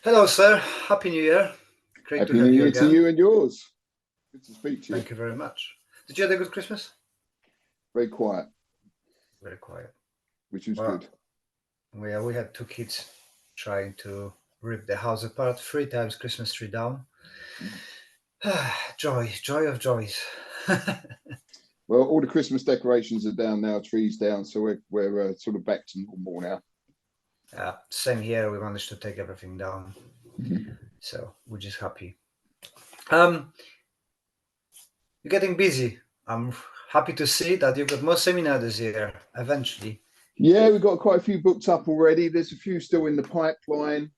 Hello, sir. Happy New Year. Great to Happy New have you Year to again. you and yours. Good to speak to you. Thank you very much. Did you have a good Christmas? Very quiet, Very quiet. which was Well, good. we had two kids trying to rip the house apart 3 times, Christmas tree down. Joy of joys. Well, all the Christmas decorations are down now, trees down, so we're sort of back to normal now. Same here. We managed to take everything down, Mhm. so we're just happy. Um, you're getting busy. I'm happy to see that you've got more seminar this year. Eventually. Yeah, we've got quite a few booked up already. There's a few still in the pipeline.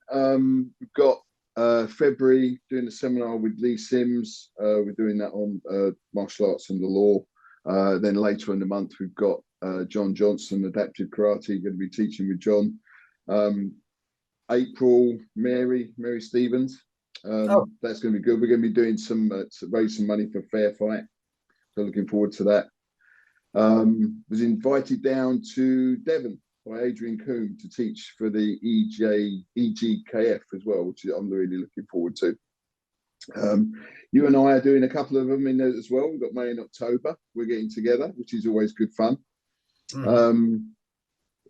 We've got February doing a seminar with Lee Sims. We're doing that on martial arts and the law. Then later in the month, we've got John Johnson, adaptive karate, going to be teaching with John. April, Mary Stevens. That's going to be good. We're going to be doing some raise some money for Fair Fight. So looking forward to that. Was invited down to Devon by Adrian Coombe to teach for the EGKF as well, which I'm really looking forward to. You and I are doing a couple of them in there as well. We've got May in October. We're getting together, which is always good fun.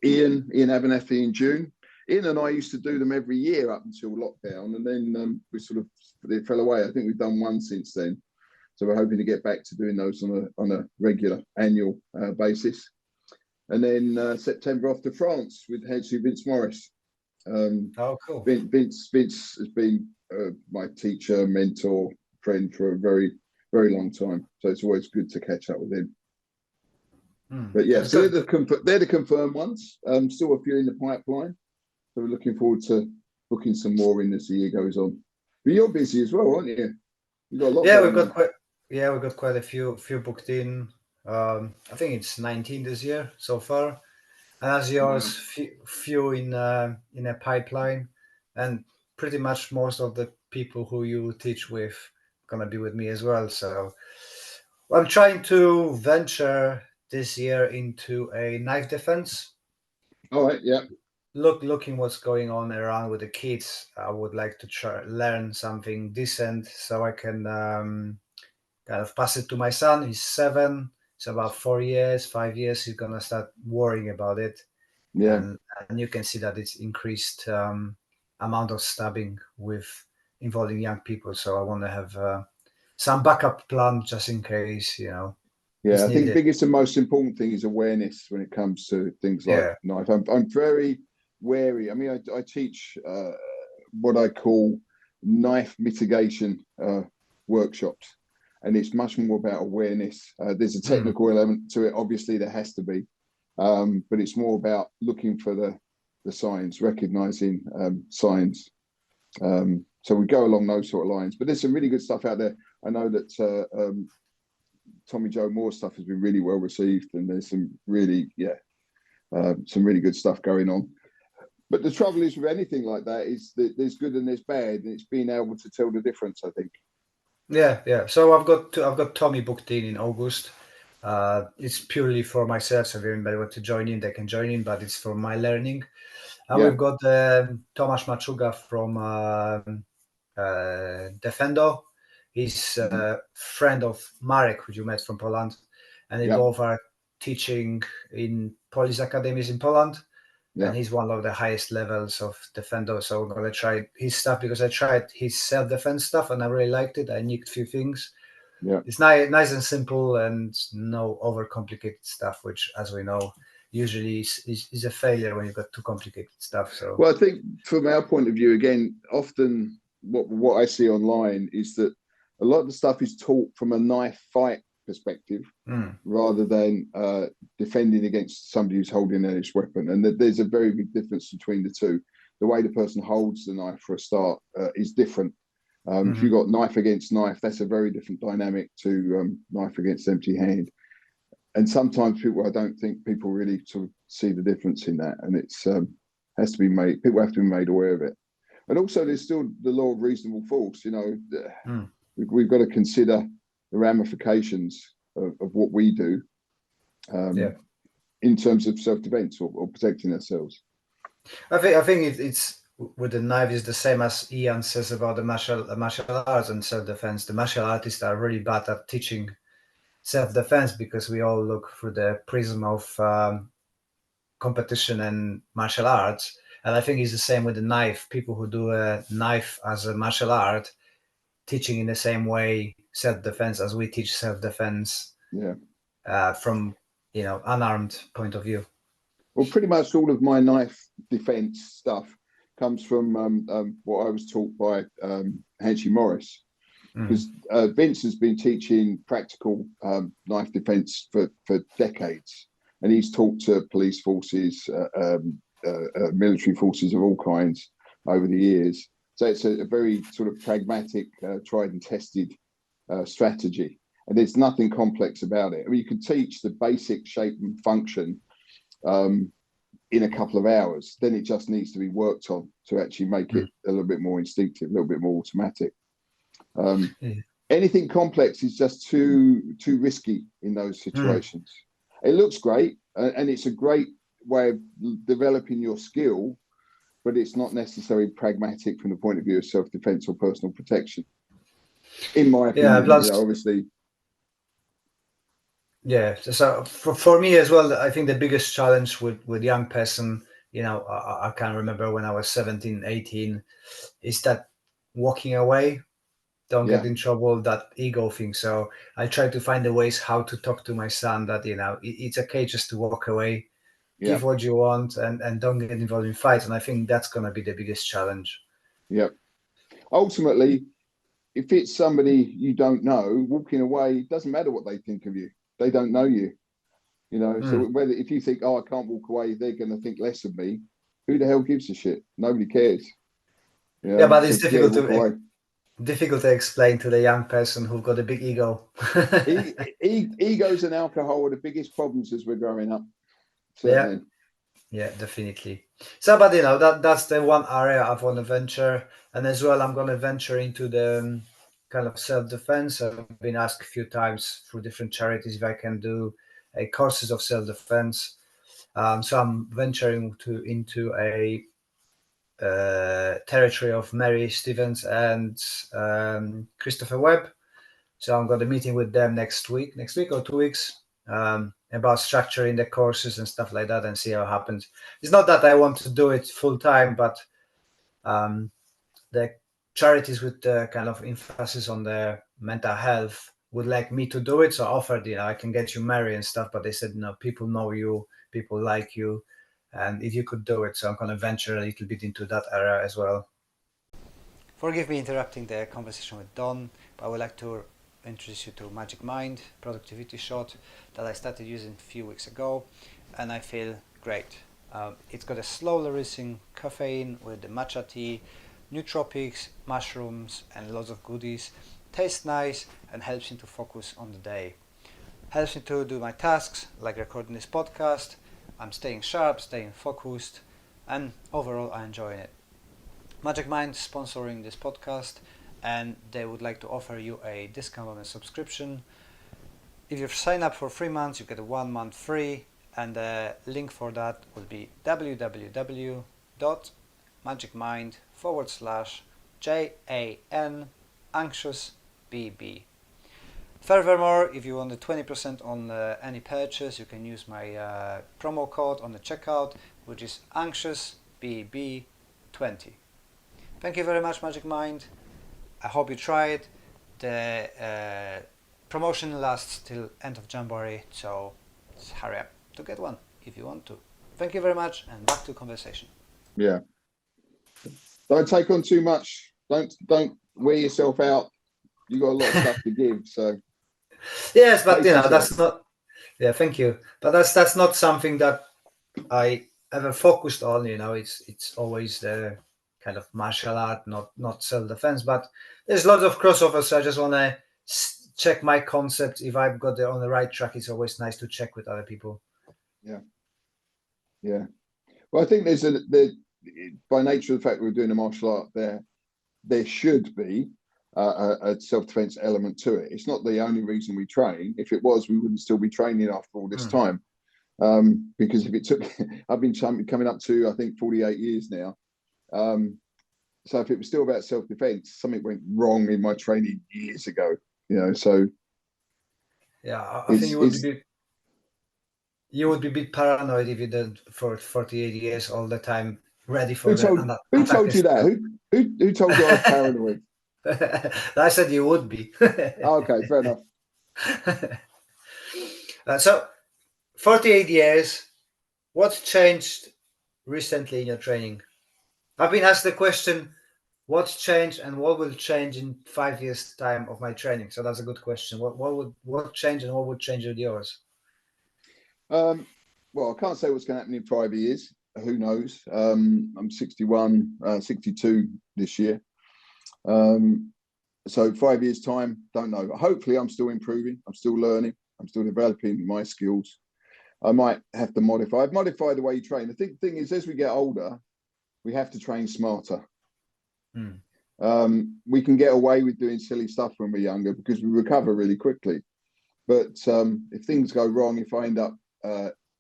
Ian Abernethy in June. Ian and I used to do them every year up until lockdown, and then it fell away. I think we've done one since then. So we're hoping to get back to doing those on a regular annual basis. And then September off to France with Vince Morris. Cool. Vince has been my teacher, mentor, friend for a very, very long time. So it's always good to catch up with him. But yeah, so they're the confirmed ones. Still a few in the pipeline. So we're looking forward to booking some more in as the year goes on. But you're busy as well, aren't you? You've got a lot going on. We've got quite a few booked in. I think it's 19 this year so far, and as yours, few in a pipeline, and pretty much most of the people who you teach with gonna be with me as well. So I'm trying to venture this year into a knife defense. All right, yeah. Looking what's going on around with the kids, I would like to try learn something decent so I can kind of pass it to my son. He's 7. So about 4 years, 5 years, he's gonna start worrying about it. Yeah. And you can see that it's increased amount of stabbing with involving young people. So I want to have some backup plan just in case, Yeah, it's I think needed. biggest and most important thing is awareness when it comes to things like knife. I'm very wary. I mean, I teach what I call knife mitigation workshops, and it's much more about awareness. There's a technical element to it. Obviously, there has to be, but it's more about looking for the signs, recognizing signs. So we go along those sort of lines. But there's some really good stuff out there. I know that Tommy Joe Moore stuff has been really well received, and there's some really good stuff going on. But the trouble is with anything like that is that there's good and there's bad, and it's being able to tell the difference, I think. Yeah. So I've got Tommy booked in August. It's purely for myself. So if anybody wants to join in, they can join in, but it's for my learning. And we've got Tomasz Machuga from Defendo. He's a friend of Marek, who you met from Poland, and they both are teaching in police academies in Poland. And he's one of the highest levels of Defendo. So I'm gonna try his stuff because I tried his self-defense stuff and I really liked it. I nicked a few things. Yeah, it's nice and simple and no overcomplicated stuff, which, as we know, usually is a failure when you've got too complicated stuff. So well, I think from our point of view, again, often what I see online is that a lot of the stuff is taught from a knife fight perspective rather than defending against somebody who's holding a weapon. And there's a very big difference between the two. The way the person holds the knife for a start is different. If you've got knife against knife, that's a very different dynamic to knife against empty hand. And sometimes I don't think people really sort of see the difference in that. And it's has to be made, people have to be made aware of it. And also there's still the law of reasonable force. We've got to consider the ramifications of what we do in terms of self-defense or protecting ourselves. I think it's with the knife is the same as Ian says about the martial arts and self-defense. The martial artists are really bad at teaching self-defense because we all look through the prism of competition and martial arts. And I think it's the same with the knife. People who do a knife as a martial art, teaching in the same way self-defense as we teach self-defense. From unarmed point of view. Well, pretty much all of my knife defense stuff comes from what I was taught by Hanchy Morris, because Vince has been teaching practical knife defense for decades, and he's taught to police forces, military forces of all kinds over the years. So it's a very sort of pragmatic, tried and tested strategy, and there's nothing complex about it. I mean, you could teach the basic shape and function in a couple of hours. Then it just needs to be worked on to actually make it a little bit more instinctive, a little bit more automatic. Anything complex is just too risky in those situations. It looks great, and it's a great way of developing your skill, but it's not necessarily pragmatic from the point of view of self-defense or personal protection, in my opinion. Plus, obviously. Yeah, so for me as well, I think the biggest challenge with young person, I can't remember when I was 17, 18, is that walking away, don't get in trouble, that ego thing. So I try to find the ways how to talk to my son that, it's okay just to walk away, give what you want, and don't get involved in fights. And I think that's going to be the biggest challenge. Yeah. Ultimately, if it's somebody you don't know, walking away, it doesn't matter what they think of you. They don't know you, So whether if you think, I can't walk away, they're going to think less of me. Who the hell gives a shit? Nobody cares. But it's difficult to explain to the young person who've got a big ego. Egos and alcohol are the biggest problems as we're growing up. Certainly. Yeah, definitely. So, but that's the one area I want to venture, and as well, I'm going to venture into the kind of self-defense. I've been asked a few times through different charities if I can do courses of self-defense. So I'm venturing into a territory of Mary Stevens and Christopher Webb. So I'm going to be meeting with them next week or 2 weeks, about structuring the courses and stuff like that, and see how it happens. It's not that I want to do it full time, but the charities with the kind of emphasis on the mental health would like me to do it. So I offered, I can get you married and stuff, but they said, no, people know you, people like you, and if you could do it. So I'm going to venture a little bit into that area as well. Forgive me interrupting the conversation with Don, but I would like to introduce you to Magic Mind productivity shot that I started using a few weeks ago, and I feel great. It's got a slow releasing caffeine with the matcha tea, nootropics, mushrooms, and lots of goodies. Tastes nice and helps me to focus on the day. Helps me to do my tasks, like recording this podcast. I'm staying sharp, staying focused, and overall I'm enjoying it. Magic Mind is sponsoring this podcast, and they would like to offer you a discount on a subscription. If you sign up for 3 months, you get 1 month free, and the link for that will be www.magicmind.com/JAN anxious BB. Furthermore, if you want the 20% on any purchase, you can use my promo code on the checkout, which is anxiousBB20. Thank you very much, Magic Mind. I hope you try it. The promotion lasts till end of January, so hurry up to get one if you want to. Thank you very much, and back to conversation. Yeah. Don't take on too much. Don't wear yourself out. You got a lot of stuff to give, so. Yes, but that's not. Yeah, thank you. But that's not something that I ever focused on. It's always the kind of martial art, not self-defense. But there's lots of crossovers. So I just want to check my concept. If I've got it on the right track, it's always nice to check with other people. Yeah. Well, I think by nature of the fact we're doing a martial art, there should be a self-defense element to it. It's not the only reason we train. If it was, we wouldn't still be training after all this time. Because if it took, I've been coming up to, I think, 48 years now. So if it was still about self-defense, something went wrong in my training years ago, you know. So yeah, I think it's you would be a bit paranoid if you did for 48 years all the time, ready for who the attack. told you that? Who told you I was paranoid? I said you would be. Okay, fair enough. So 48 years, what changed recently in your training? I've been asked the question, what's changed and what will change in 5 years' time of my training? So that's a good question. What change and what would change with yours? Well, I can't say what's going to happen in 5 years. Who knows? I'm 61, 62 this year. So 5 years' time, don't know. Hopefully, I'm still improving. I'm still learning. I'm still developing my skills. I might have to modify. I've modified the way you train. The thing is, as we get older, we have to train smarter. We can get away with doing silly stuff when we're younger because we recover really quickly. But if things go wrong, if I end up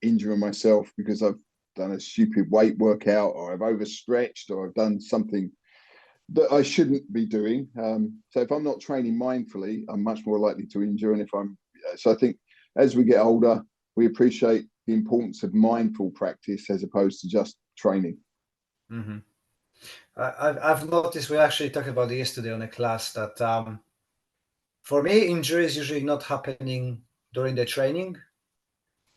injuring myself because I've done a stupid weight workout or I've overstretched or I've done something that I shouldn't be doing. So if I'm not training mindfully, I'm much more likely to injure. And so I think as we get older, we appreciate the importance of mindful practice as opposed to just training. Mm-hmm. I've noticed, we actually talked about it yesterday on a class, that for me, injury is usually not happening during the training,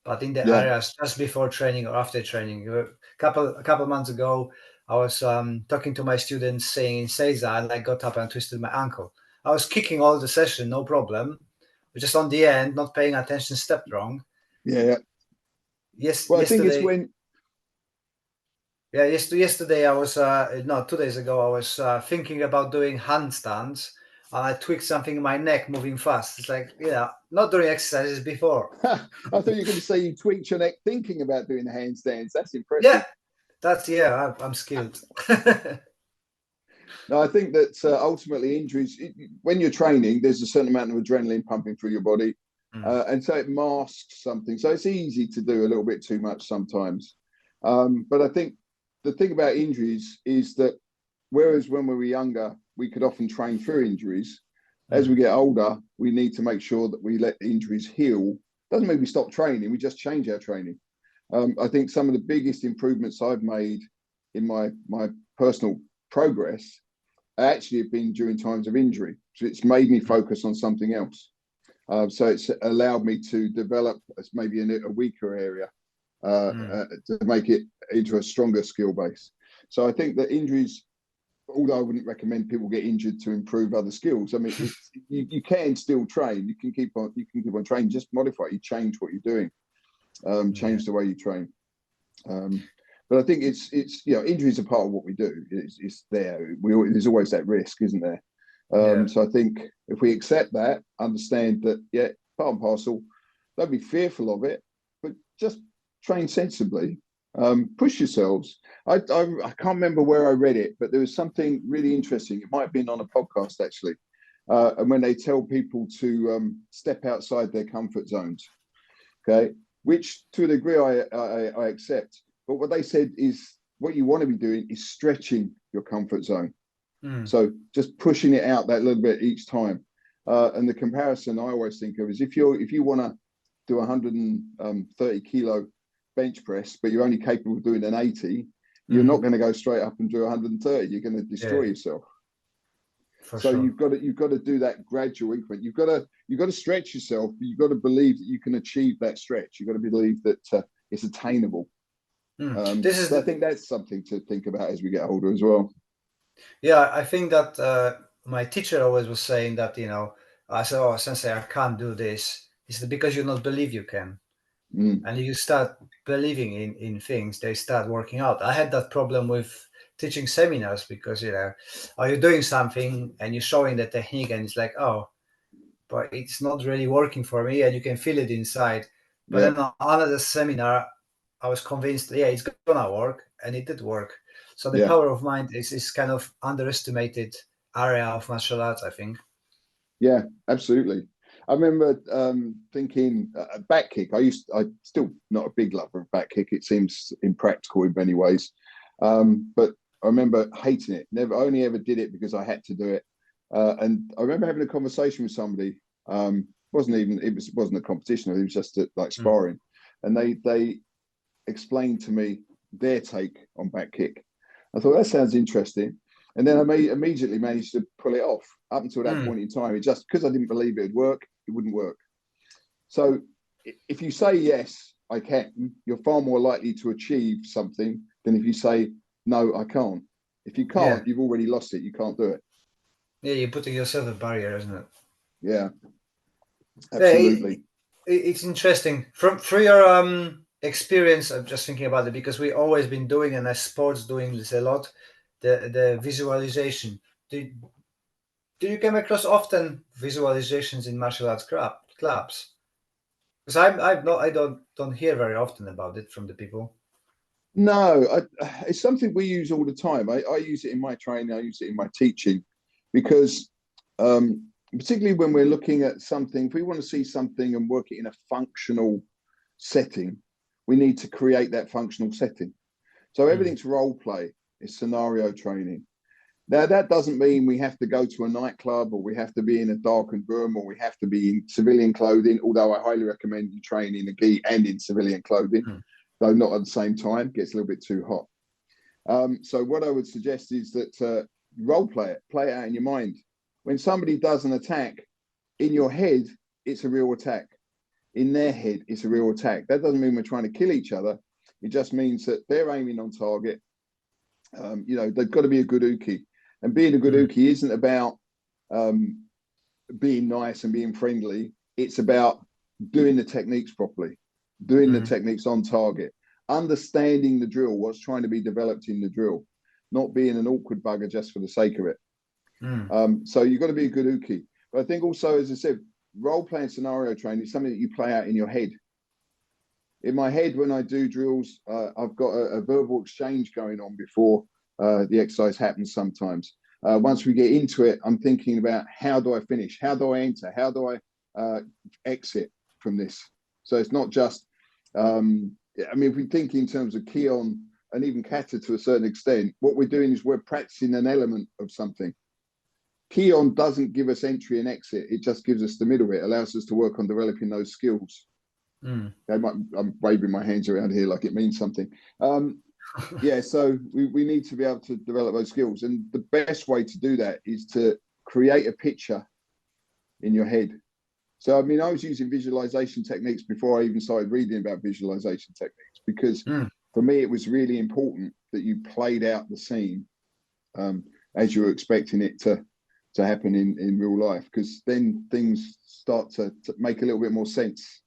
but in the areas just before training or after training. A couple months ago, I was talking to my students saying in Seiza, and I got up and twisted my ankle. I was kicking all the session, no problem, but just on the end, not paying attention, stepped wrong. Yeah. Yes. Well, yesterday, I think it's when. Yeah, yesterday I was, 2 days ago, I was thinking about doing handstands, and I tweaked something in my neck moving fast. It's like, not doing exercises before. I thought you were going to say you tweaked your neck thinking about doing the handstands. That's impressive. Yeah, I'm skilled. No, I think that ultimately injuries, when you're training, there's a certain amount of adrenaline pumping through your body. And so it masks something. So it's easy to do a little bit too much sometimes. But I think the thing about injuries is that whereas when we were younger, we could often train through injuries, as we get older, we need to make sure that we let the injuries heal. Doesn't mean we stop training, we just change our training. I think some of the biggest improvements I've made in my personal progress actually have been during times of injury. So it's made me focus on something else. So it's allowed me to develop maybe in a weaker area to make it into a stronger skill base. So I think that injuries, although I wouldn't recommend people get injured to improve other skills, I mean, you can still train. You can keep on training. Just modify. You change what you're doing. Change the way you train. But I think it's injuries are part of what we do. It's there. There's always that risk, isn't there? So I think if we accept that, understand that, part and parcel, don't be fearful of it, but just train sensibly. Push yourselves. I can't remember where I read it, but there was something really interesting. It might have been on a podcast actually. And when they tell people to step outside their comfort zones, okay, which to a degree I accept. But what they said is what you want to be doing is stretching your comfort zone. So just pushing it out that little bit each time. And the comparison I always think of is if you want to do 130 kilo bench press, but you're only capable of doing an 80, you're not going to go straight up and do 130. You're going to destroy yourself. So you've got to do that gradual increment. You've got to stretch yourself. But you've got to believe that you can achieve that stretch. You've got to believe that it's attainable. I think that's something to think about as we get older as well. Yeah, I think that my teacher always was saying that, I said, "Oh, Sensei, I can't do this." He said, "Because you don't believe you can." And you start believing in things, they start working out. I had that problem with teaching seminars because, are you doing something and you're showing the technique and it's like, oh, but it's not really working for me, and you can feel it inside. But then on another seminar, I was convinced, it's gonna work, and it did work. So the power of mind is kind of underestimated area of martial arts, I think. Yeah, absolutely. I remember thinking back kick. I'm still not a big lover of back kick. It seems impractical in many ways. But I remember hating it. Only ever did it because I had to do it. And I remember having a conversation with somebody. It wasn't a competition. It was just like sparring, and they explained to me their take on back kick. I thought that sounds interesting, and then I immediately managed to pull it off. Up until that point in time, it just because I didn't believe it would work, it wouldn't work. So if you say yes, I can, you're far more likely to achieve something than if you say no, I can't. If you can't, you've already lost it. You can't do it. Yeah, you're putting yourself a barrier, isn't it? Yeah, absolutely. It's interesting through your experience. I'm just thinking about it because we've always been doing, and as sports doing this a lot, the visualization. Do you come across often visualizations in martial arts clubs? Because I don't hear very often about it from the people. No, it's something we use all the time. I use it in my training. I use it in my teaching because particularly when we're looking at something, if we want to see something and work it in a functional setting, we need to create that functional setting. So everything's role play, it's scenario training. Now, that doesn't mean we have to go to a nightclub or we have to be in a darkened room or we have to be in civilian clothing, although I highly recommend you train in a gi and in civilian clothing, though not at the same time. It gets a little bit too hot. So what I would suggest is that role play it out in your mind. When somebody does an attack, in your head, it's a real attack. In their head, it's a real attack. That doesn't mean we're trying to kill each other. It just means that they're aiming on target. They've got to be a good uke. And being a good uke isn't about being nice and being friendly. It's about doing the techniques properly, doing the techniques on target, understanding the drill, what's trying to be developed in the drill, not being an awkward bugger just for the sake of it. So you've got to be a good uke. But I think also, as I said, role-playing scenario training is something that you play out in your head. In my head, when I do drills, I've got a verbal exchange going on before the exercise happens sometimes. Once we get into it, I'm thinking about how do I finish? How do I enter? How do I exit from this? So it's not just, if we think in terms of Kion and even Kata to a certain extent, what we're doing is we're practicing an element of something. Kion doesn't give us entry and exit. It just gives us the middle. It allows us to work on developing those skills. I'm waving my hands around here like it means something. So we need to be able to develop those skills. And the best way to do that is to create a picture in your head. So, I was using visualization techniques before I even started reading about visualization techniques, because for me, it was really important that you played out the scene as you were expecting it to happen in real life, because then things start to make a little bit more sense.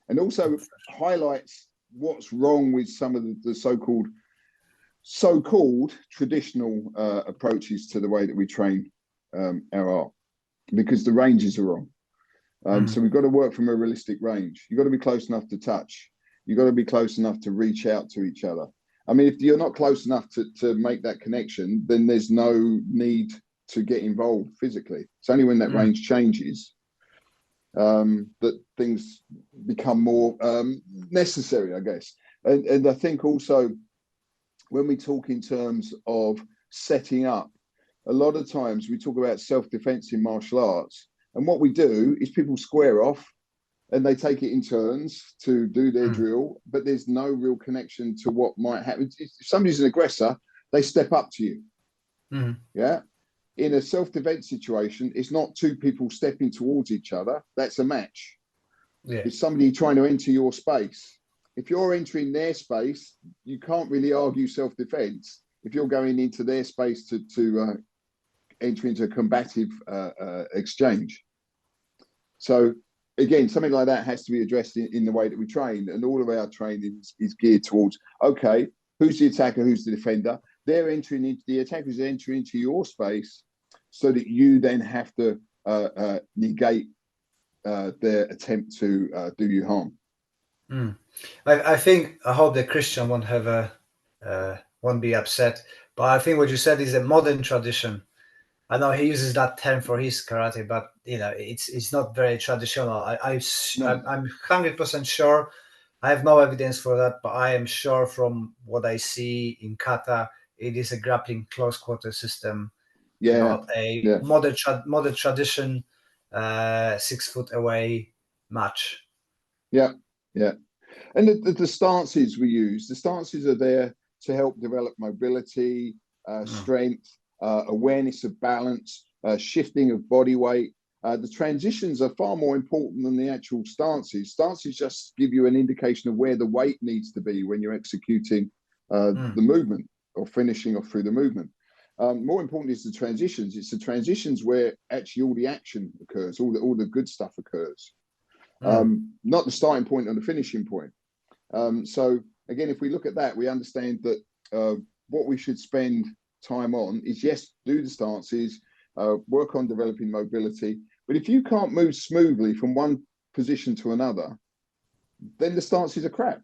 And also highlights what's wrong with some of the so-called traditional approaches to the way that we train our art, because the ranges are wrong. So we've got to work from a realistic range. You've got to be close enough to touch. You've got to be close enough to reach out to each other. If you're not close enough to make that connection, then there's no need to get involved physically. It's only when that range changes that things become more necessary, I guess. And I think also when we talk in terms of setting up, a lot of times we talk about self-defense in martial arts, and what we do is people square off and they take it in turns to do their drill, but there's no real connection to what might happen. If somebody's an aggressor, they step up to you. In a self-defense situation, it's not two people stepping towards each other. That's a match. It's somebody trying to enter your space. If you're entering their space, you can't really argue self-defense if you're going into their space to enter into a combative exchange. So again, something like that has to be addressed in the way that we train, and all of our training is geared towards, okay, who's the attacker, who's the defender? The attackers enter into your space so that you then have to negate their attempt to do you harm. I hope the Christian won't be upset, but I think what you said is a modern tradition. I know he uses that term for his karate, but it's not very traditional. I'm 100% sure. I have no evidence for that, but I am sure from what I see in kata, it is a grappling close quarter system, Yeah, not a yeah, modern tradition 6 foot away match. yeah, yeah. And the stances we use, the stances are there to help develop mobility, strength, awareness of balance, shifting of body weight. The transitions are far more important than the actual stances. Stances just give you an indication of where the weight needs to be when you're executing the movement or finishing off through the movement. More important is the transitions. It's the transitions where actually all the action occurs, all the good stuff occurs. Not the starting point and the finishing point. So again, if we look at that, we understand that what we should spend time on is, yes, do the stances, work on developing mobility. But if you can't move smoothly from one position to another, then the stances are crap.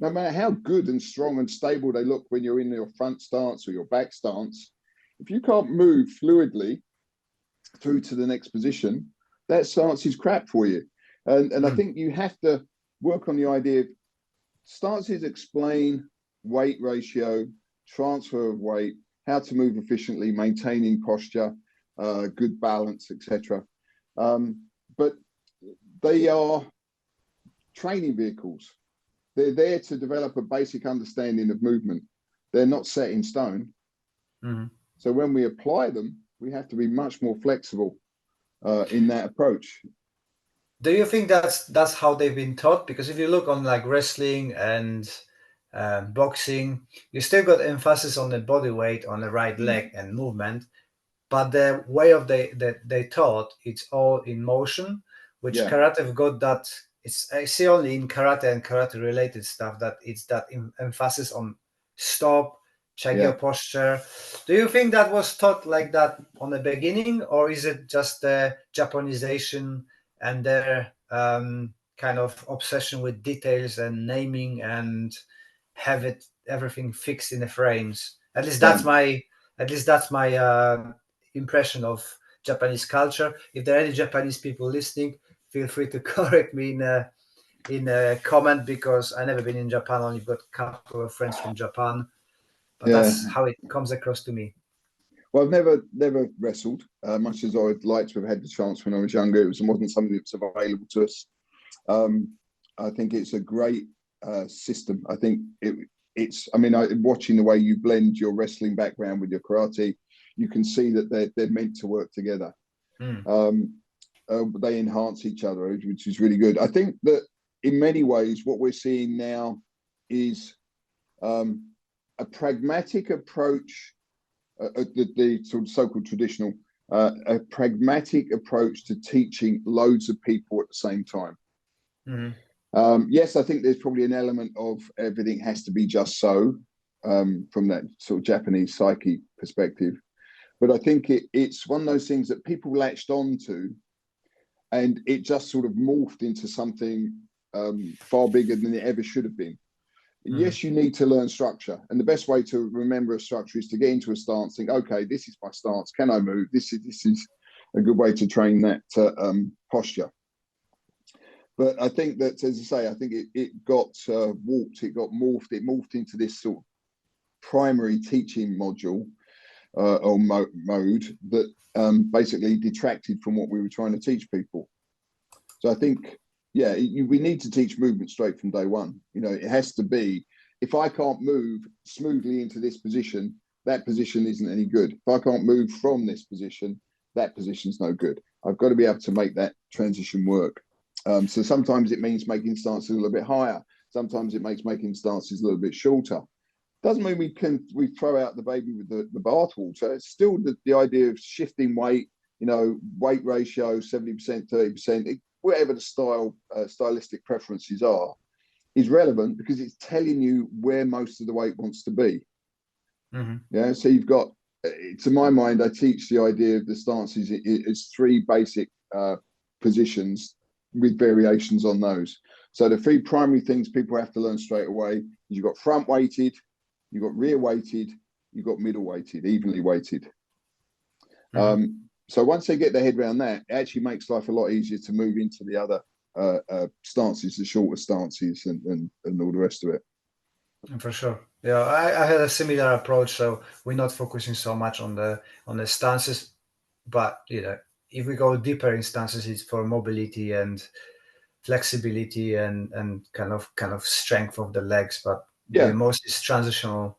No matter how good and strong and stable they look when you're in your front stance or your back stance, if you can't move fluidly through to the next position, that stance is crap for you. And I think you have to work on the idea of stances explain weight ratio, transfer of weight, how to move efficiently, maintaining posture, good balance, etc. But they are training vehicles. They're there to develop a basic understanding of movement. They're not set in stone. So when we apply them, we have to be much more flexible in that approach. Do you think that's how they've been taught? Because if you look on like wrestling and boxing, you still got emphasis on the body weight on the right leg and movement, but the way of they taught, it's all in motion, which karate have got that. I see only in karate and karate related stuff that it's that emphasis on stop, check your posture. Do you think that was taught like that on the beginning, or is it just the Japanization and their kind of obsession with details and naming and have everything fixed in the frames? At least that's my impression of Japanese culture. If there are any Japanese people listening, feel free to correct me in a comment, because I've never been in Japan. Only got a couple of friends from Japan, but that's how it comes across to me. Well, I've never wrestled, much as I would like to have had the chance when I was younger. It wasn't something that was available to us. I think it's a great system. I think it's. I mean, watching the way you blend your wrestling background with your karate, you can see that they're meant to work together. They enhance each other, which is really good. I think that in many ways, what we're seeing now is a pragmatic approach. The sort of so-called traditional, a pragmatic approach to teaching loads of people at the same time. Yes, I think there's probably an element of everything has to be just so, from that sort of Japanese psyche perspective. But I think it's one of those things that people latched on to, and it just sort of morphed into something far bigger than it ever should have been. Yes, you need to learn structure, and the best way to remember a structure is to get into a stance, think, okay, this is my stance, can I move? This is a good way to train that posture. But I think that, as I say, I think it got warped, it got morphed, it morphed into this sort of primary teaching module or mode that basically detracted from what we were trying to teach people. So I think, yeah, we need to teach movement straight from day one. You know, it has to be, if I can't move smoothly into this position, that position isn't any good. If I can't move from this position, that position's no good. I've got to be able to make that transition work. So sometimes it means making stances a little bit higher. Sometimes it makes making stances a little bit shorter. Doesn't mean we throw out the baby with the bathwater. It's still the idea of shifting weight, you know, weight ratio, 70%, 30%, whatever the stylistic preferences are, is relevant because it's telling you where most of the weight wants to be. Yeah, so you've got, to my mind, I teach the idea of the stances is three basic positions with variations on those. So the three primary things people have to learn straight away is you've got front weighted, you've got rear weighted, you've got middle weighted, evenly weighted. So once they get their head around that, it actually makes life a lot easier to move into the other stances, the shorter stances and all the rest of it. For sure. Yeah, I had a similar approach. So we're not focusing so much on the stances, but if we go deeper in stances, it's for mobility and flexibility and kind of strength of the legs. But the Yeah, most is transitional.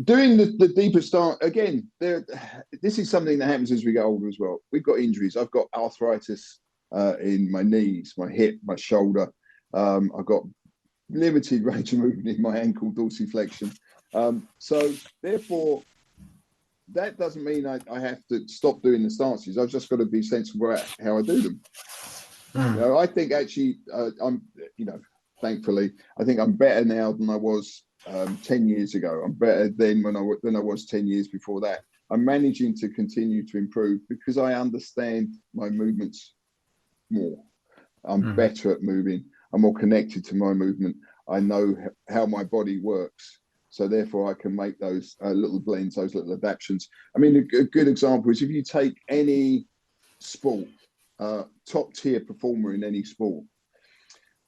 doing the deeper start again. This is something that happens as we get older as well. We've got injuries. I've got arthritis in my knees, my hip, my shoulder. I've got limited range of movement in my ankle dorsiflexion. So therefore, that doesn't mean I have to stop doing the stances. I've just got to be sensible about how I do them. Mm. I think actually I'm, thankfully, I think I'm better now than I was 10 years ago. I'm better than I was 10 years before that. I'm managing to continue to improve because I understand my movements more. I'm better at moving. I'm more connected to my movement. I know how my body works. So therefore I can make those little blends, those little adaptations. I mean, a good example is if you take any sport, top tier performer in any sport,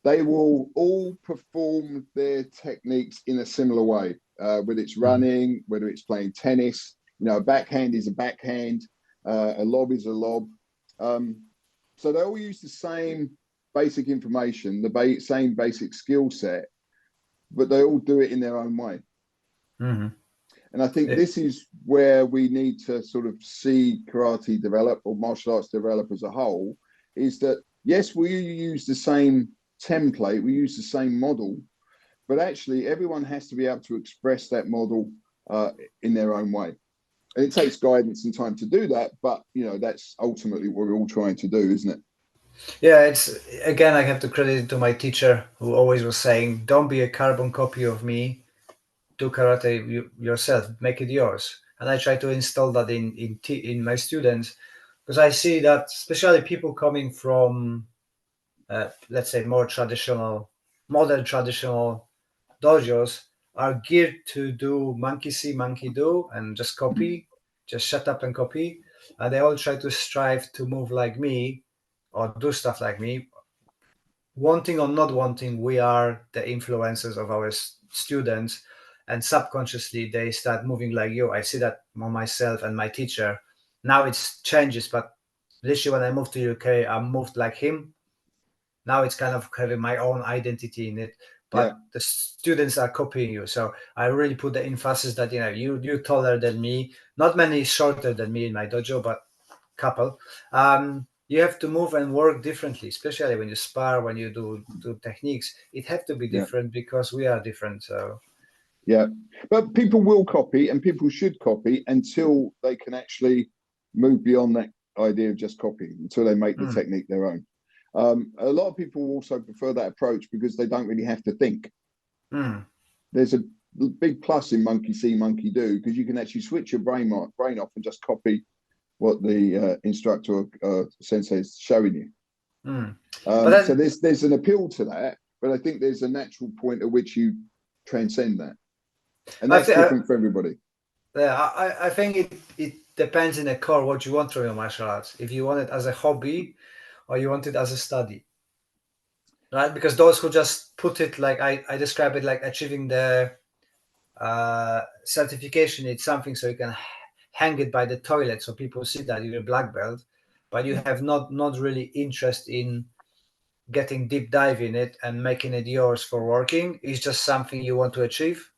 they will all perform their techniques in a similar way, whether it's running, whether it's playing tennis. A backhand is a backhand, a lob is a lob. So they all use the same basic information, the same basic skill set, but they all do it in their own way. Mm-hmm. And I think this is where we need to sort of see karate develop or martial arts develop as a whole, is that, yes, we use the same template, we use the same model, but actually everyone has to be able to express that model in their own way. And it takes guidance and time to do that, but that's ultimately what we're all trying to do, isn't it? Yeah, it's again, I have to credit it to my teacher who always was saying, "Don't be a carbon copy of me. Do karate yourself. Make it yours." And I try to install that in my students because I see that, especially people coming from, let's say, more traditional, modern traditional dojos, are geared to do monkey see, monkey do, and just copy, just shut up and copy. And they all try to strive to move like me or do stuff like me. Wanting or not wanting, we are the influencers of our students, and subconsciously they start moving like you. I see that on myself and my teacher. Now it's changes, but literally when I moved to UK, I moved like him. Now it's kind of having my own identity in it, Yeah. but the students are copying you. So I really put the emphasis that you're taller than me. Not many shorter than me in my dojo, but couple. You have to move and work differently, especially when you spar, when you do techniques. It have to be Yeah. different because we are different. So Yeah, but people will copy and people should copy until they can actually move beyond that idea of just copying, until they make the technique their own. A lot of people also prefer that approach because they don't really have to think. There's a big plus in monkey see, monkey do, because you can actually switch your brain off and just copy what the instructor sensei is showing you. So there's an appeal to that, but I think there's a natural point at which you transcend that. And that's different for everybody. Yeah, I think it depends in the core what you want from your martial arts. If you want it as a hobby or you want it as a study. Right? Because those who just put it like I describe it like achieving the certification, it's something so you can hang it by the toilet so people see that you're a black belt, but you have not really interest in getting deep dive in it and making it yours for working. It's just something you want to achieve.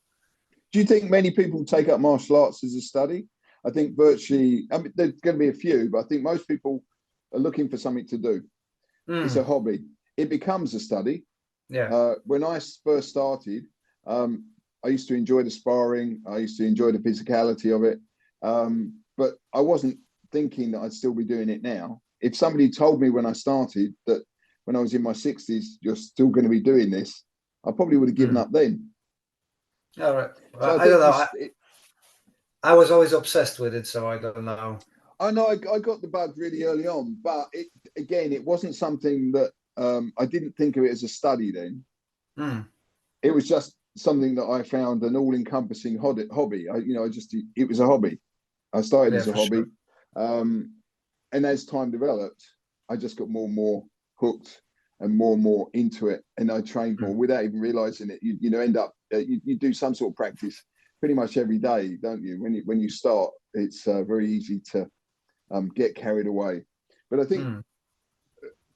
Do you think many people take up martial arts as a study? I think virtually, I mean, there's going to be a few, but I think most people are looking for something to do. It's a hobby. It becomes a study. Yeah. When I first started, I used to enjoy the sparring. I used to enjoy the physicality of it. But I wasn't thinking that I'd still be doing it now. If somebody told me when I started that when I was in my 60s, you're still going to be doing this, I probably would have given up then. All right. So I don't know. I was always obsessed with it, so I don't know. I know I got the bug really early on, but it wasn't something that I didn't think of it as a study then. It was just something that I found an all-encompassing hobby. It was a hobby. I started as a hobby. Sure. And as time developed, I just got more and more hooked. and more into it, and I trained more without even realizing it. You end up you do some sort of practice pretty much every day, don't you? When you start, it's very easy to get carried away. But I think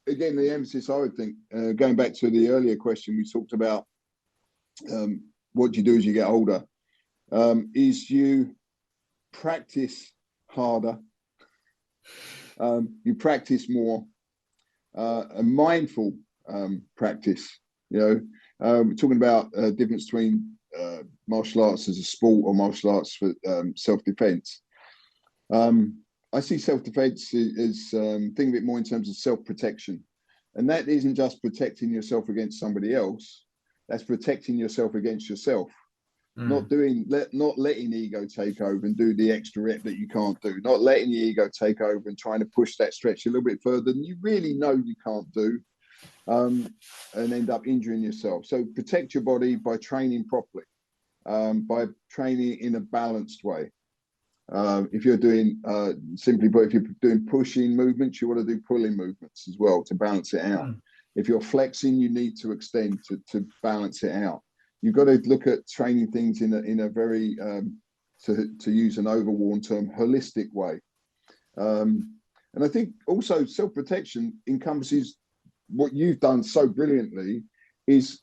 again, the emphasis, I would think, going back to the earlier question we talked about, what do you do as you get older, is you practice harder, you practice more, a mindful practice. We're talking about a difference between martial arts as a sport or martial arts for self-defense. I see self-defense as think of it more in terms of self-protection, and that isn't just protecting yourself against somebody else. That's protecting yourself against yourself. Not letting ego take over and do the extra rep that you can't do. Not letting the ego take over and trying to push that stretch a little bit further than you really know you can't do, and end up injuring yourself. So protect your body by training properly, by training in a balanced way. If you're doing simply, but if you're doing pushing movements, you want to do pulling movements as well to balance it out. If you're flexing, you need to extend to balance it out. You've got to look at training things in a very, to use an overworn term, holistic way. And I think also self-protection encompasses what you've done so brilliantly, is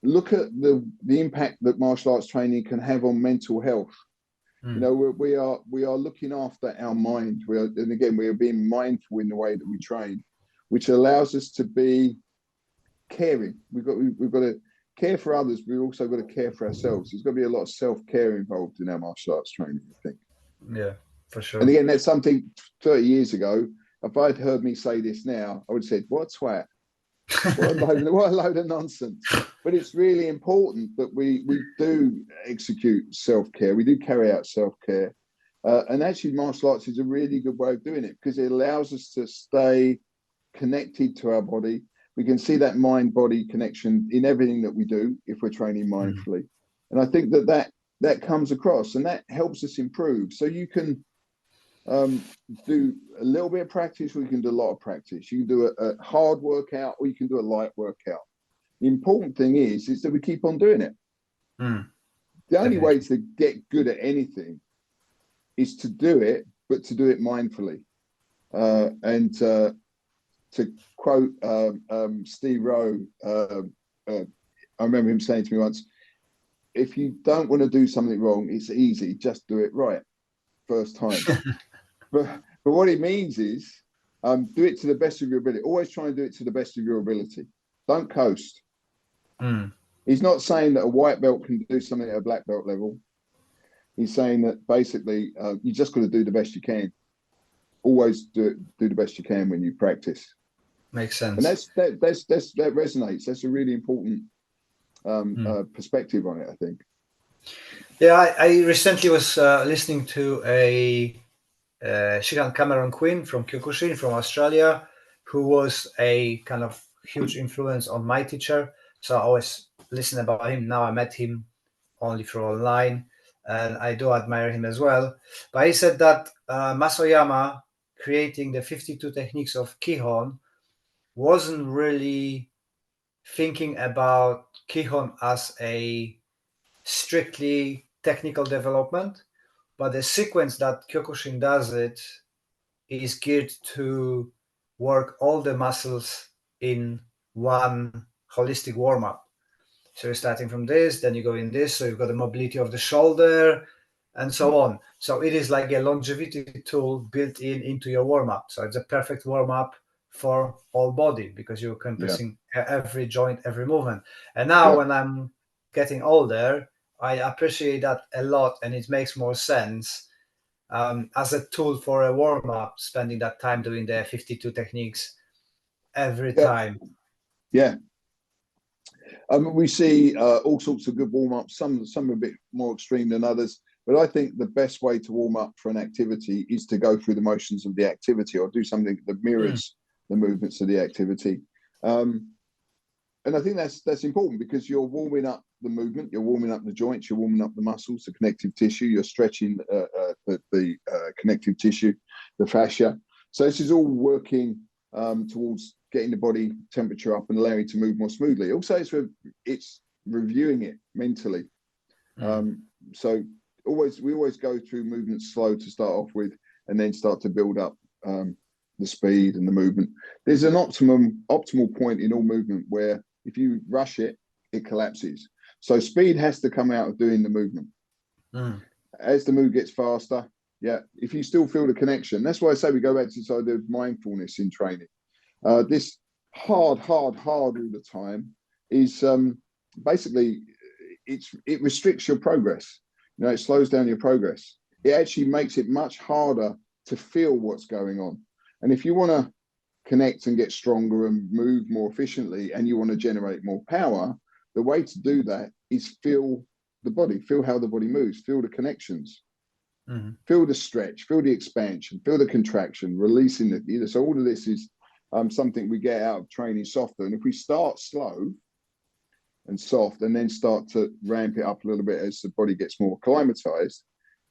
look at the impact that martial arts training can have on mental health. We are looking after our mind. We are being mindful in the way that we train, which allows us to be caring. We've got to care for others. We've also got to care for ourselves. There's got to be a lot of self-care involved in our martial arts training, I think. Yeah, for sure. And again, that's something 30 years ago. If I'd heard me say this now, I would have said, "What twat! What a load of nonsense." But it's really important that we do execute self-care. We do carry out self-care. And actually, martial arts is a really good way of doing it, because it allows us to stay connected to our body. We can see that mind-body connection in everything that we do if we're training mindfully. And I think that comes across, and that helps us improve. So you can do a little bit of practice, or you can do a lot of practice. You can do a hard workout, or you can do a light workout. The important thing is that we keep on doing it. The only way to get good at anything is to do it, but to do it mindfully. And to quote Steve Rowe, I remember him saying to me once, "If you don't want to do something wrong, it's easy, just do it right first time." but what it means is do it to the best of your ability. Always try and do it to the best of your ability. Don't coast. He's not saying that a white belt can do something at a black belt level. He's saying that basically you just got to do the best you can. Always do the best you can when you practice. Makes sense. And that resonates. That's a really important perspective on it, I think. Yeah, I recently was listening to a Shigan Cameron Quinn from Kyokushin from Australia, who was a kind of huge influence on my teacher. So I always listen about him. Now I met him only through online, and I do admire him as well. But he said that Masoyama creating the 52 techniques of Kihon wasn't really thinking about Kihon as a strictly technical development, but the sequence that Kyokushin does it is geared to work all the muscles in one holistic warm-up. So you're starting from this, then you go in this, so you've got the mobility of the shoulder and so on. So it is like a longevity tool built into your warm-up. So it's a perfect warm-up for all body, because you're compressing every joint, every movement. And now when I'm getting older, I appreciate that a lot, and it makes more sense as a tool for a warm-up, spending that time doing the 52 techniques every time. Yeah. We see all sorts of good warm-ups, some are a bit more extreme than others, but I think the best way to warm up for an activity is to go through the motions of the activity, or do something that mirrors the movements of the activity. And I think that's important, because you're warming up the movement, you're warming up the joints, you're warming up the muscles, the connective tissue, you're stretching the connective tissue, the fascia. So this is all working towards getting the body temperature up and allowing it to move more smoothly. Also, it's reviewing it mentally. So we always go through movements slow to start off with, and then start to build up the speed and the movement. There's an optimal point in all movement where if you rush it, it collapses. So speed has to come out of doing the movement. As the move gets faster, if you still feel the connection, that's why I say we go back to this idea of mindfulness in training. This hard all the time is basically it restricts your progress. It slows down your progress. It actually makes it much harder to feel what's going on. And if you want to connect and get stronger and move more efficiently, and you want to generate more power, the way to do that is feel the body, feel how the body moves, feel the connections, feel the stretch, feel the expansion, feel the contraction, releasing the. So all of this is something we get out of training softer. And if we start slow and soft, and then start to ramp it up a little bit as the body gets more acclimatized,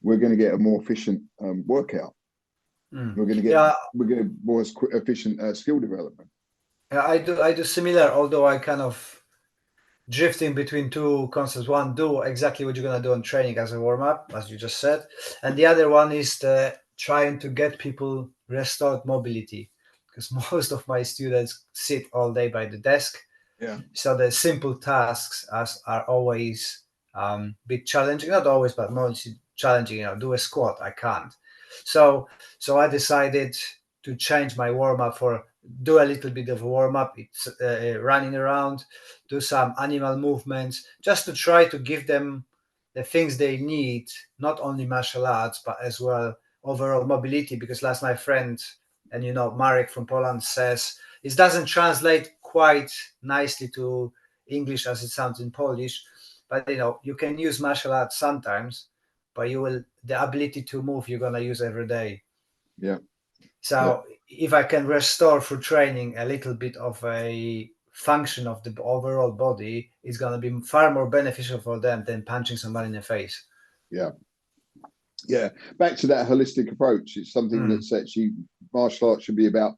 we're going to get a more efficient workout. We're going to get more efficient skill development. I do similar, although I kind of drifting between two concepts. One, do exactly what you're going to do in training as a warm-up, as you just said, and the other one is trying to get people restored mobility, because most of my students sit all day by the desk. So the simple tasks are always a bit challenging. Not always, but mostly challenging. Do a squat, I can't. So I decided to change my warm-up for do a little bit of a warm-up. It's running around, do some animal movements, just to try to give them the things they need, not only martial arts, but as well overall mobility. Because last my friend, and Marek from Poland says, it doesn't translate quite nicely to English as it sounds in Polish, but you can use martial arts sometimes, but the ability to move you're gonna use every day. So if I can restore through training a little bit of a function of the overall body, it's gonna be far more beneficial for them than punching somebody in the face. Back to that holistic approach. It's something that's actually, martial arts should be about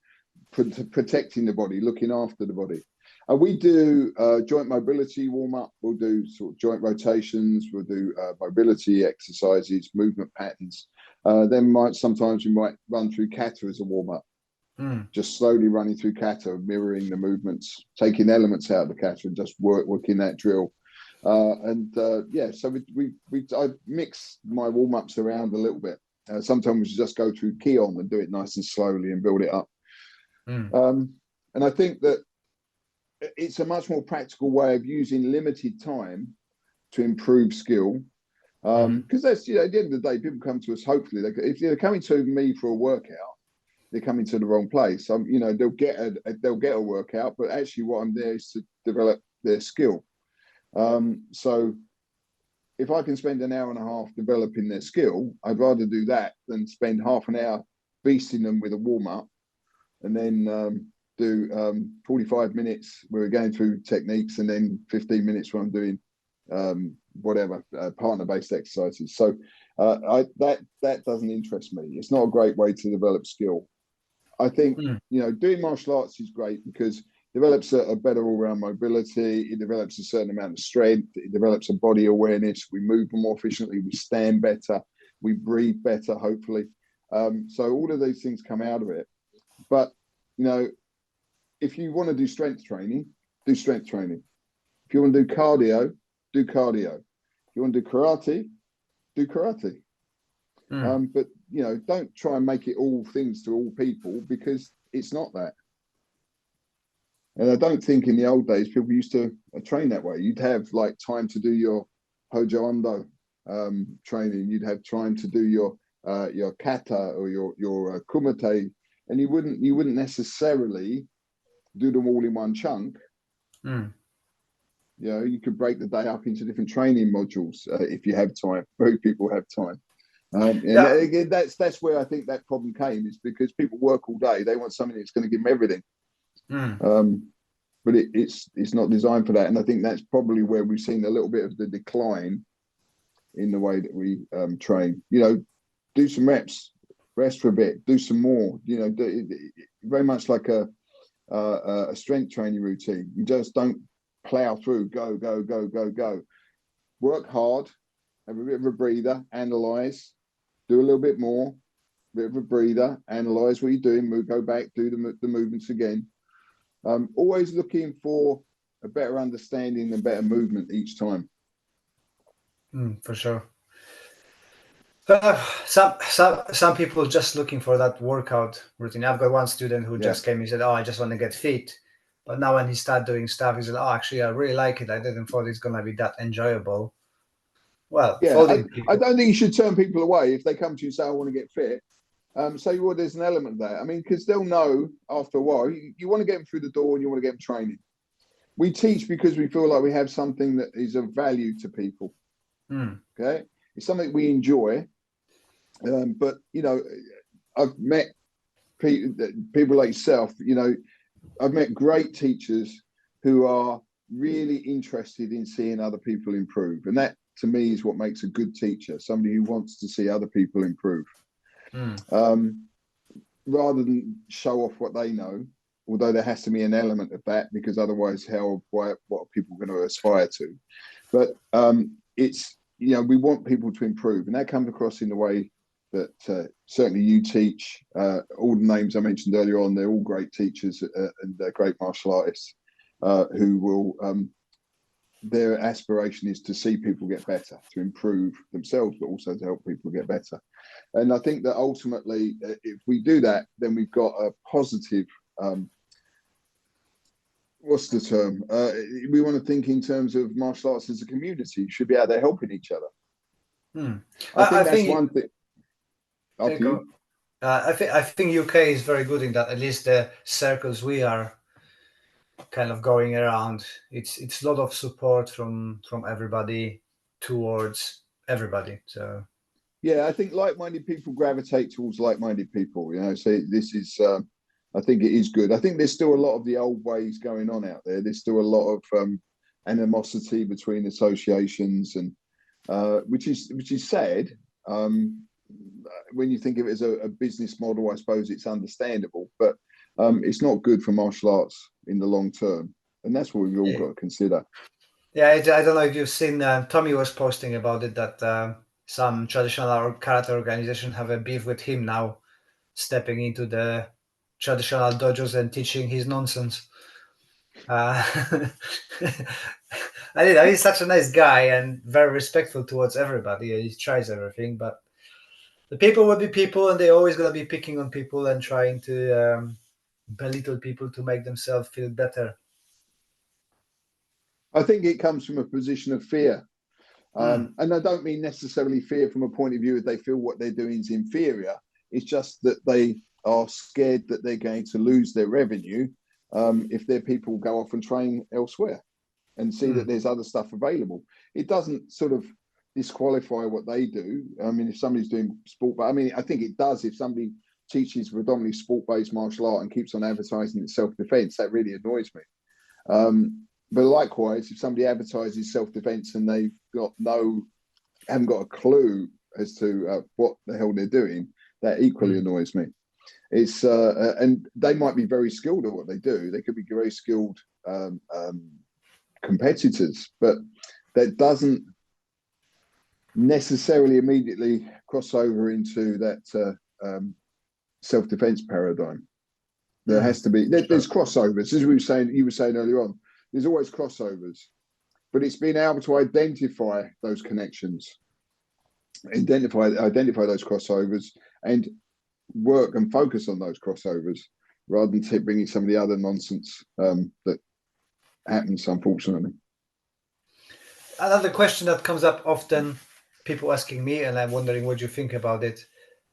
protecting the body, looking after the body. We do joint mobility warm-up. We'll do sort of joint rotations. We'll do mobility exercises, movement patterns. Then sometimes we might run through kata as a warm-up. Just slowly running through kata, mirroring the movements, taking elements out of the kata and just working that drill. So I mix my warm-ups around a little bit. Sometimes we just go through Kion and do it nice and slowly and build it up. And I think that it's a much more practical way of using limited time to improve skill. Because that's, at the end of the day, people come to us, hopefully, if they're coming to me for a workout, they're coming to the wrong place. They'll get a workout, but actually what I'm there is to develop their skill. So if I can spend an hour and a half developing their skill, I'd rather do that than spend half an hour beasting them with a warm-up and then do 45 minutes where we're going through techniques, and then 15 minutes where I'm doing partner-based exercises. So that doesn't interest me. It's not a great way to develop skill. I think doing martial arts is great because it develops a better all-round mobility. It develops a certain amount of strength. It develops a body awareness. We move more efficiently. We stand better. We breathe better, hopefully. So all of these things come out of it. But if you want to do strength training, do strength training. If you want to do cardio, do cardio. If you want to do karate, do karate. But don't try and make it all things to all people, because it's not that. And I don't think in the old days people used to train that way. You'd have time to do your Hojo Ando training. You'd have time to do your kata or your kumite, and you wouldn't necessarily do them all in one chunk. You could break the day up into different training modules if you have time. Very people have time. Again, that's where I think that problem came, is because people work all day. They want something that's going to give them everything. But it's not designed for that. And I think that's probably where we've seen a little bit of the decline in the way that we train. Do some reps, rest for a bit, do some more. Very much like a a strength training routine. You just don't plow through, go, go, go, go, go. Work hard, have a bit of a breather, analyze, do a little bit more, bit of a breather, analyze what you're doing, move, go back, do the movements again. Always looking for a better understanding and better movement each time. For sure. Some people just looking for that workout routine. I've got one student who just came and said, "Oh, I just want to get fit," but now when he started doing stuff, he said, "Oh, actually, I really like it. I didn't thought it's gonna be that enjoyable." Well, yeah, I don't think you should turn people away if they come to you and say, "I want to get fit." Say, well, there's an element there. I mean, because they'll know after a while. You want to get them through the door and you want to get them training. We teach because we feel like we have something that is of value to people. Okay, it's something we enjoy. But you know, I've met people like yourself. You know, I've met great teachers who are really interested in seeing other people improve, and that to me is what makes a good teacher. Somebody who wants to see other people improve, rather than show off what they know. Although there has to be an element of that, because otherwise, what are people going to aspire to? But it's, you know, we want people to improve, and that comes across in the way that certainly you teach. All the names I mentioned earlier on, they're all great teachers and they're great martial artists who will, their aspiration is to see people get better, to improve themselves, but also to help people get better. And I think that ultimately, if we do that, then we've got a positive, what's the term? We want to think in terms of martial arts as a community. You should be out there helping each other. I think one thing. I think UK is very good in that. At least the circles we are kind of going around, it's a lot of support from everybody towards everybody. So yeah, I think like-minded people gravitate towards like-minded people. You know, so this is. I think it is good. I think there's still a lot of the old ways going on out there. There's still a lot of animosity between associations, and which is sad. When you think of it as a business model, I suppose it's understandable, but it's not good for martial arts in the long term, and that's what we've all got to consider. Yeah, I don't know if you've seen. Tommy was posting about it that some traditional karate organization have a beef with him now, stepping into the traditional dojos and teaching his nonsense. I know he's such a nice guy and very respectful towards everybody. He tries everything, but the people will be people, and they're always going to be picking on people and trying to belittle people to make themselves feel better. I think it comes from a position of fear. And I don't mean necessarily fear from a point of view that they feel what they're doing is inferior. It's just that they are scared that they're going to lose their revenue if their people go off and train elsewhere and see that there's other stuff available. It doesn't sort of disqualify what they do. I mean, if somebody's doing sport, but I mean, I think it does. If somebody teaches predominantly sport-based martial art and keeps on advertising its self-defense, that really annoys me. But likewise, if somebody advertises self-defense and they've haven't got a clue as to what the hell they're doing, that equally annoys me. It's and they might be very skilled at what they do. They could be very skilled competitors, but that doesn't necessarily immediately cross over into that self-defense paradigm. There has to be there's crossovers, as you were saying earlier on. There's always crossovers, but it's being able to identify those connections, identify those crossovers, and work and focus on those crossovers rather than bringing some of the other nonsense that happens, unfortunately. Another question that comes up often, people asking me, and I'm wondering what you think about it.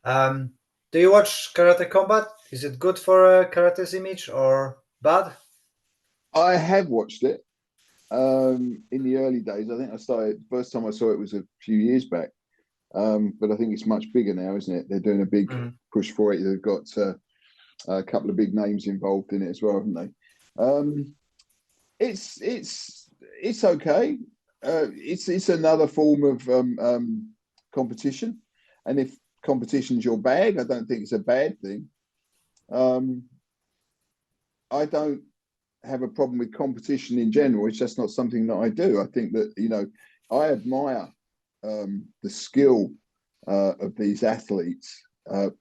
Do you watch Karate Combat? Is it good for karate's image or bad? I have watched it in the early days. I think first time I saw it was a few years back. But I think it's much bigger now, isn't it? They're doing a big push for it. They've got a couple of big names involved in it as well, haven't they? It's okay. It's another form of competition, and if competition's your bag, I don't think it's a bad thing. I don't have a problem with competition in general. It's just not something that I do. I think that, you know, I admire the skill of these athletes,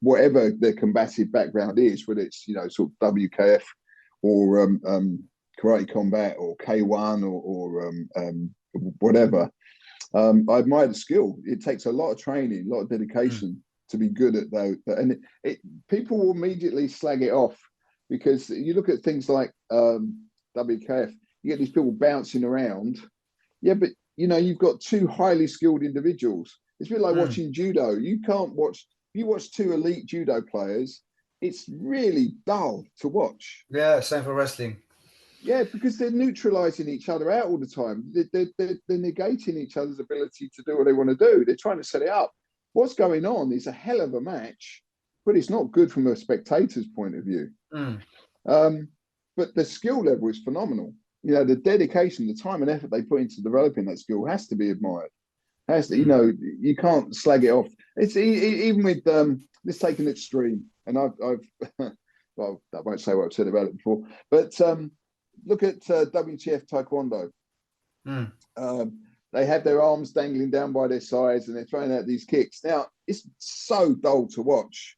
whatever their combative background is, whether it's, you know, sort of WKF or karate combat or K1 or whatever. I admire the skill. It takes a lot of training, a lot of dedication to be good at those. And people will immediately slag it off because you look at things like WKF, you get these people bouncing around. Yeah, but you know, you've got two highly skilled individuals. It's a bit like watching judo. You can't watch, if you watch two elite judo players, it's really dull to watch. Yeah, same for wrestling. Yeah, because they're neutralizing each other out all the time. They're negating each other's ability to do what they want to do. They're trying to set it up. What's going on is a hell of a match, but it's not good from a spectator's point of view. But the skill level is phenomenal. You know, the dedication, the time and effort they put into developing that skill has to be admired. Has to, you know, you can't slag it off. It's even with let's take an extreme, and I've well, I won't say what I've said about it before, but look at WTF Taekwondo. They have their arms dangling down by their sides and they're throwing out these kicks. Now, it's so dull to watch,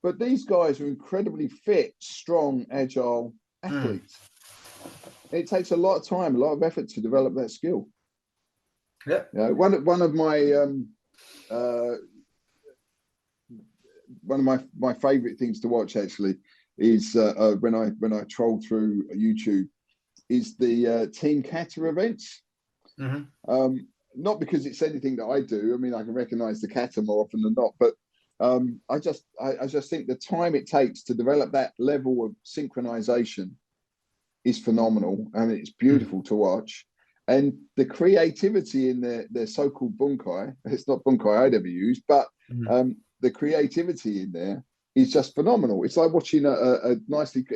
but these guys are incredibly fit, strong, agile athletes. It takes a lot of time, a lot of effort to develop that skill. Yeah. You know, one of my favorite things to watch actually is when I troll through YouTube is the Team Kata events. Not because it's anything that I do. I mean, I can recognize the kata more often than not, but I just think the time it takes to develop that level of synchronization is phenomenal, and it's beautiful to watch. And the creativity in their so-called bunkai, it's not bunkai I'd ever use, but the creativity in there is just phenomenal. It's like watching a nicely.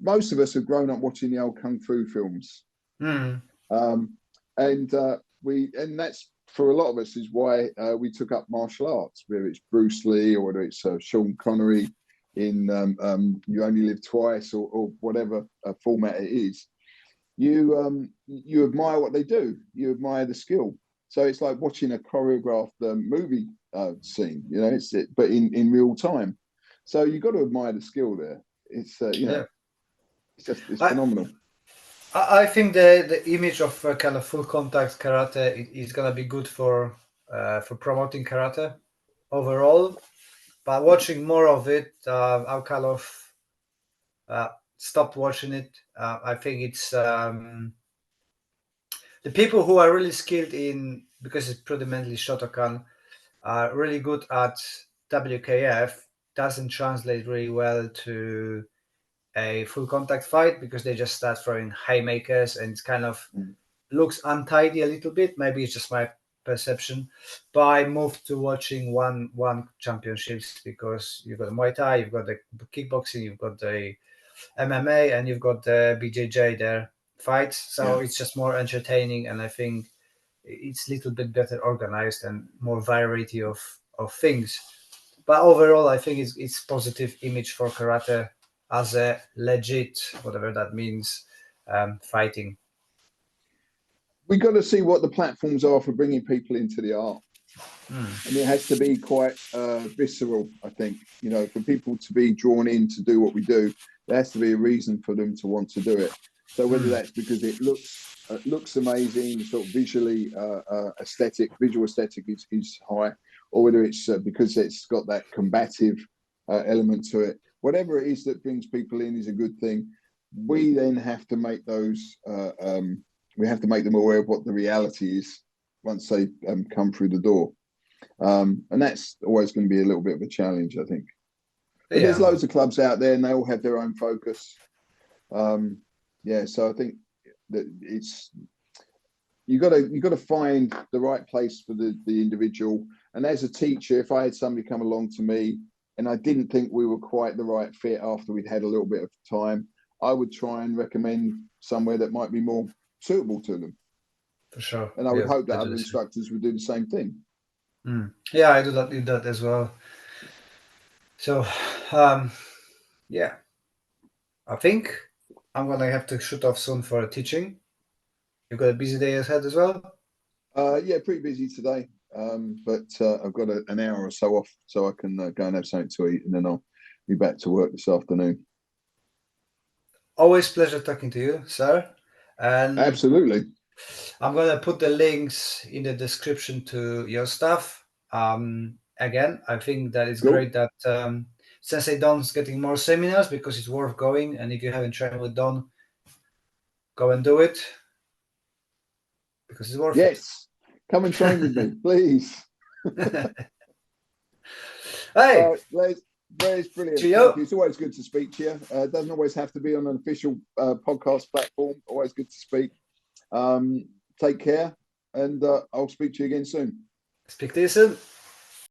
Most of us have grown up watching the old kung fu films, and that's for a lot of us is why we took up martial arts, whether it's Bruce Lee or whether it's Sean Connery in You Only Live Twice or whatever format it is. You admire what they do. You admire the skill. So it's like watching a choreographed movie scene, you know. But in real time. So you've got to admire the skill there. It's you know, it's phenomenal. I think the image of kind of full contact karate is gonna be good for promoting karate overall. But watching more of it, I'll kind of stopped watching it. I think it's the people who are really skilled in, because it's predominantly Shotokan, are really good at WKF. Doesn't translate really well to a full contact fight because they just start throwing haymakers and it kind of looks untidy a little bit. Maybe it's just my perception. But I moved to watching one championships because you've got the Muay Thai, you've got the kickboxing, you've got the MMA, and you've got the BJJ there fights. So it's just more entertaining, and I think it's a little bit better organized and more variety of things. But overall, I think it's positive image for karate as a legit, whatever that means, fighting. We got to see what the platforms are for bringing people into the art. And it has to be quite visceral, I think. You know, for people to be drawn in to do what we do, there has to be a reason for them to want to do it. So whether that's because it looks amazing, sort of visually visual aesthetic is high, or whether it's because it's got that combative element to it. Whatever it is that brings people in is a good thing. We then have to make those. We have to make them aware of what the reality is once they come through the door, and that's always going to be a little bit of a challenge, I think. But there's loads of clubs out there, and they all have their own focus. So I think that you got to find the right place for the individual. And as a teacher, if I had somebody come along to me and I didn't think we were quite the right fit after we'd had a little bit of time, I would try and recommend somewhere that might be more suitable to them. For sure. And I would hope that other instructors would do the same thing. Yeah, I do that as well. So, I think I'm gonna have to shoot off soon for teaching. You've got a busy day ahead as well? Yeah, pretty busy today. But I've got an hour or so off, so I can go and have something to eat, and then I'll be back to work this afternoon. Always pleasure talking to you, sir. And absolutely, I'm gonna put the links in the description to your stuff. Again, I think that it's great that Sensei Don's getting more seminars because it's worth going. And if you haven't trained with Don, go and do it because it's worth it. Yes, come and train with me, please. Hey, Les, brilliant. Thank you. It's always good to speak to you. It doesn't always have to be on an official podcast platform. Always good to speak. Take care, and I'll speak to you again soon. Speak to you soon.